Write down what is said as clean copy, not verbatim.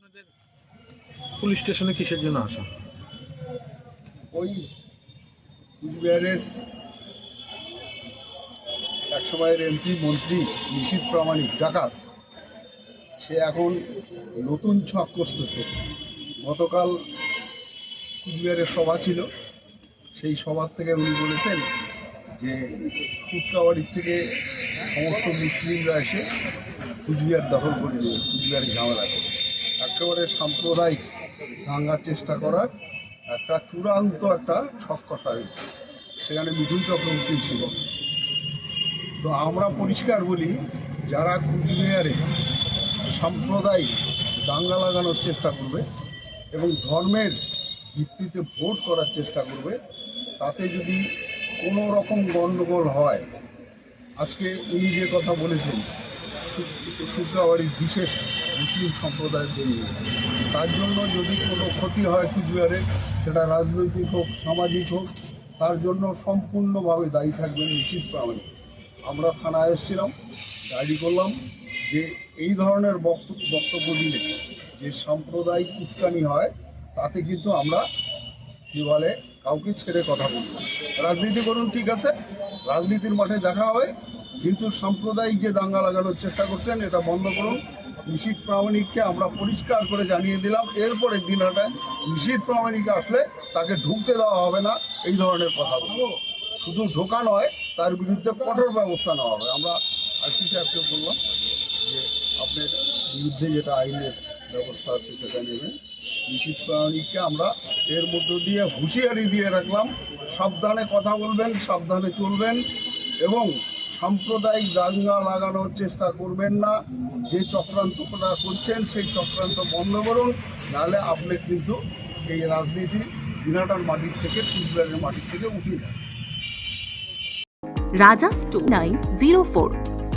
আপনাদের পুলিশ স্টেশনে কিসের জন্য আসা? ওই কুচবিহারের একসময়ের এমপি মন্ত্রী নিশীথ প্রামাণিক ডাকাত, সে এখন নতুন ছক কষতেছে। গতকাল কুচবিহারের সভা ছিল, সেই সভার থেকে উনি বলেছেন যে ফুটকাবাড়ির থেকে সমস্ত মুসলিমরা এসে কুচবিহার দখল করে নিয়ে কুচবিহারের ঝামেলা করে একেবারে সাম্প্রদায়িক ভাঙার চেষ্টা করার একটা চূড়ান্ত একটা ছক কষা হয়েছে। সেখানে মিঠুন চক্রবর্তী ছিল। তো আমরা পরিষ্কার বলি, যারা কুচবিহারে সাম্প্রদায়িক দাঙ্গা লাগানোর চেষ্টা করবে এবং ধর্মের ভিত্তিতে ভোট করার চেষ্টা করবে, তাতে যদি কোনো রকম গণ্ডগোল হয়, আজকে উনি যে কথা বলেছেন শুক্রবাড়ির বিশেষ মুসলিম সম্প্রদায়ের জন্য, তার জন্য যদি কোনো ক্ষতি হয় কুচবিহারে, সেটা রাজনৈতিক হোক সামাজিক হোক, তার জন্য সম্পূর্ণভাবে দায়ী থাকবেন নিশীথ প্রামাণিক। আমরা থানায় এসেছিলাম, ডায়েরি করলাম যে এই ধরনের বক্তব্য দিলে যে সাম্প্রদায়িক উস্কানি হয়, তাতে কিন্তু আমরা কী বলে কাউকে ছেড়ে কথা বলব না। রাজনীতি করুন, ঠিক আছে, রাজনীতির মাঠে দেখা হবে, কিন্তু সাম্প্রদায়িক যে দাঙ্গা লাগানোর চেষ্টা করছেন এটা বন্ধ করুন। নিশীথ প্রামাণিককে আমরা পরিষ্কার করে জানিয়ে দিলাম, এরপরের দিনটায় নিশীথ প্রামাণিক আসলে তাকে ঢুকতে দেওয়া হবে না। এই ধরনের কথা বলবো, শুধু ঢোকা নয়, তার বিরুদ্ধে কঠোর ব্যবস্থা নেওয়া হবে। আমরা আইসি সাহেবকে বললাম যে আপনার বিরুদ্ধে যেটা আইনের ব্যবস্থা আছে সেটা নেবেন। নিশীথ প্রামাণিককে আমরা এর মধ্য দিয়ে হুঁশিয়ারি দিয়ে রাখলাম, সাবধানে কথা বলবেন, সাবধানে চলবেন এবং সাম্প্রদায়িক দাঙ্গা লাগানোর চেষ্টা করবেন না। যে চক্রান্তটা করছেন সেই চক্রান্ত বন্ধ করুন, নাহলে আপনি কিন্তু এই রাজনীতি দিনাটার মাটির থেকে, কুচবিহারের মাটির থেকে উঠিয়ে দেন। Rajas 2904